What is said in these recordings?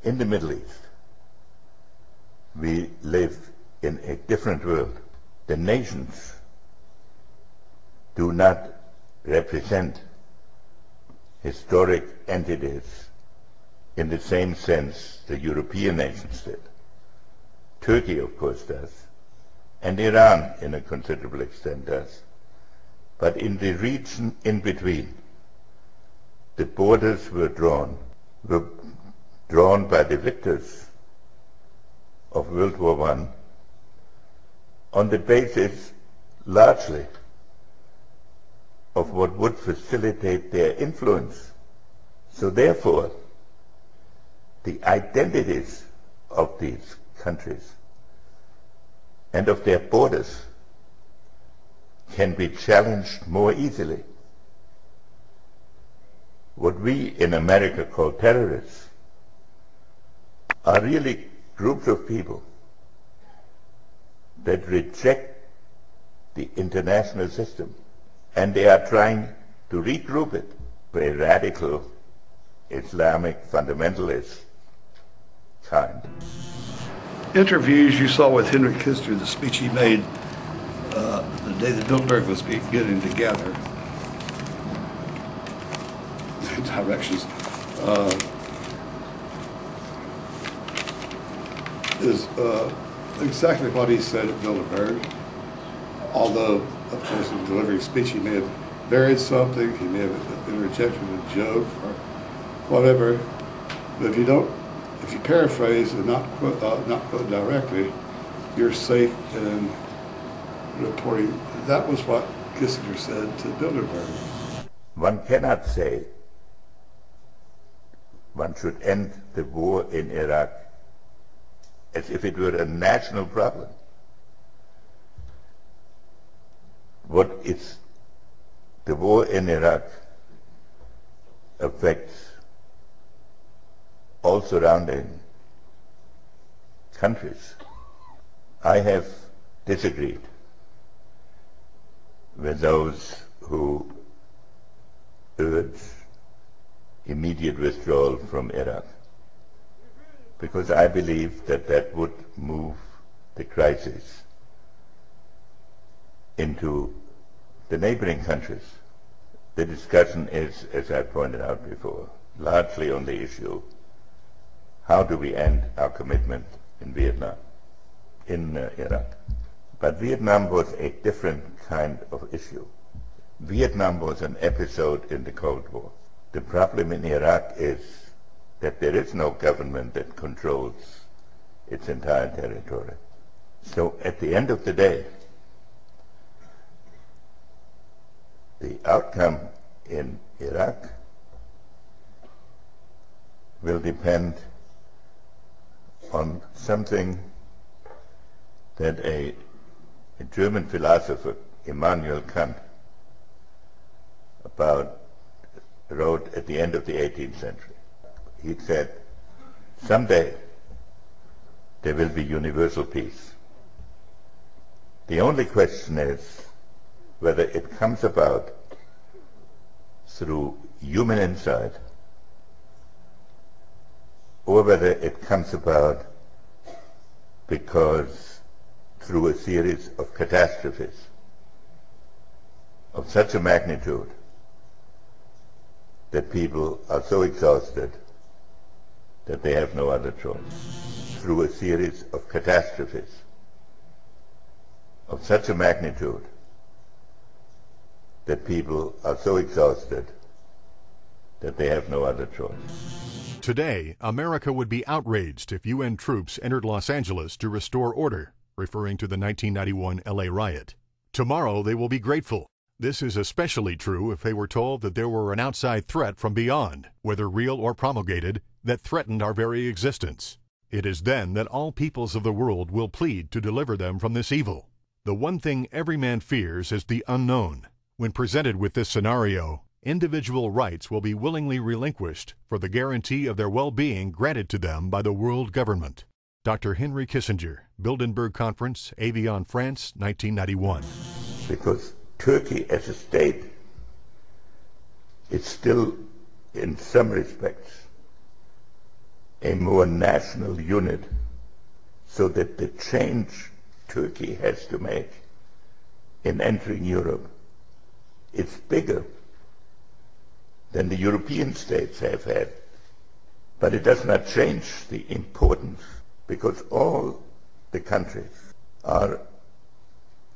in the Middle East, we live in a different world. The nations do not represent historic entities in the same sense the European nations did. Turkey, of course, does, and Iran, in a considerable extent, does. But in the region in between, the borders were drawn by the victors of World War I on the basis, largely, of what would facilitate their influence. So therefore, the identities of these countries and of their borders can be challenged more easily. What we in America call terrorists are really groups of people that reject the international system, and they are trying to regroup it. A radical Islamic fundamentalist kind. Interviews you saw with Henry Kissinger, the speech he made the day that Bilderberg was getting together, directions, is exactly what he said at Bilderberg. Although, of course, in delivering a speech, he may have varied something, he may have interjected a joke or whatever. But if you paraphrase and not quote directly, you're safe in reporting. That was what Kissinger said to Bilderberg. One cannot say one should end the war in Iraq as if it were a national problem. What is the war in Iraq affects all surrounding countries. I have disagreed with those who urge immediate withdrawal from Iraq, because I believe that that would move the crisis into the neighboring countries. The discussion is, as I pointed out before, largely on the issue, how do we end our commitment in Iraq? But Vietnam was a different kind of issue. Vietnam was an episode in the Cold War. The problem in Iraq is that there is no government that controls its entire territory. So at the end of the day, the outcome in Iraq will depend on something that a German philosopher, Immanuel Kant, wrote at the end of the 18th century. He said, someday there will be universal peace. The only question is whether it comes about through human insight or whether it comes about because through a series of catastrophes of such a magnitude that people are so exhausted that they have no other choice. Through a series of catastrophes of such a magnitude that people are so exhausted that they have no other choice. Today, America would be outraged if UN troops entered Los Angeles to restore order, referring to the 1991 LA riot. Tomorrow, they will be grateful. This is especially true if they were told that there were an outside threat from beyond, whether real or promulgated, that threatened our very existence. It is then that all peoples of the world will plead to deliver them from this evil. The one thing every man fears is the unknown. When presented with this scenario, individual rights will be willingly relinquished for the guarantee of their well-being granted to them by the world government. Dr. Henry Kissinger, Bilderberg Conference, Evian, France, 1991. Because Turkey as a state is still, in some respects, a more national unit, so that the change Turkey has to make in entering Europe is bigger than the European states have had. But it does not change the importance, because all the countries are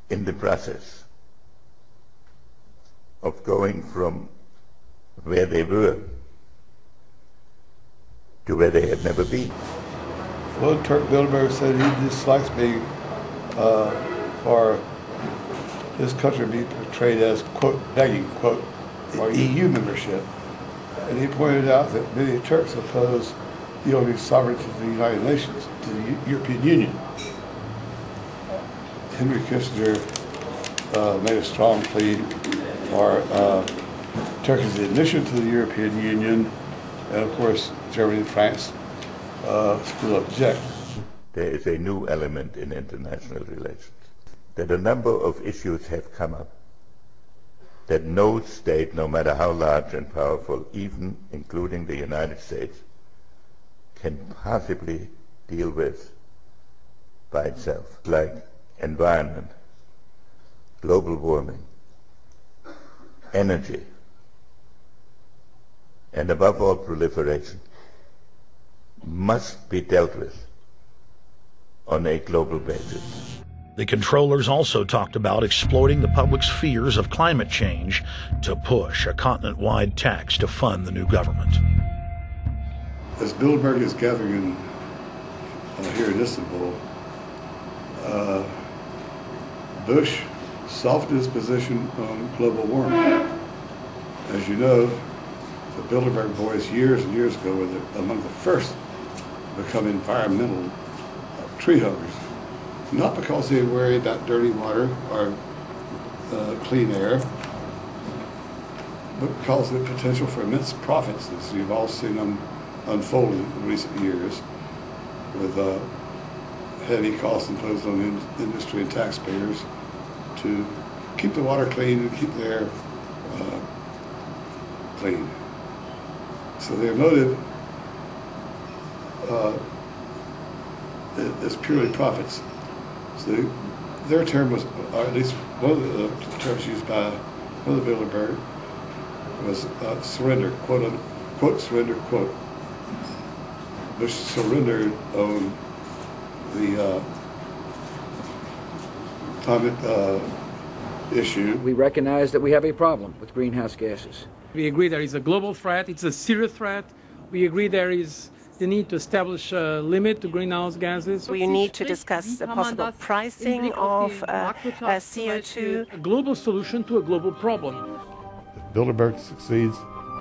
in the process of going from where they were to where they had never been. Well, Turk Bilderberg said he dislikes being, for his country being portrayed as, quote, begging, quote, for EU membership. And he pointed out that many Turks oppose yielding sovereignty to the United Nations, to the European Union. Henry Kissinger made a strong plea for Turkey's admission to the European Union, and of course Germany and France still object. There is a new element in international relations, that a number of issues have come up that no state, no matter how large and powerful, even including the United States, can possibly deal with by itself, like environment, global warming, energy, and above all proliferation, must be dealt with on a global basis. The controllers also talked about exploiting the public's fears of climate change to push a continent-wide tax to fund the new government. As Bilderberg is gathering here in Istanbul, Bush softened his position on global warming. As you know, the Bilderberg boys years and years ago were among the first to become environmental tree huggers. Not because they worry about dirty water or clean air, but because of the potential for immense profits, as you've all seen them unfold in recent years, with heavy costs imposed on industry and taxpayers to keep the water clean and keep the air clean. So their motive is purely profits. So their term was, or at least one of the terms used by Brother Bilderberg was surrender, quote unquote, surrender, quote. Bush surrendered on the climate issue. We recognize that we have a problem with greenhouse gases. We agree there is a global threat, it's a serious threat. We agree there is the need to establish a limit to greenhouse gases. We need to discuss the possible pricing of CO2. A global solution to a global problem. If Bilderberg succeeds,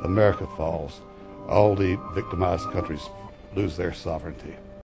America falls. All the victimized countries lose their sovereignty.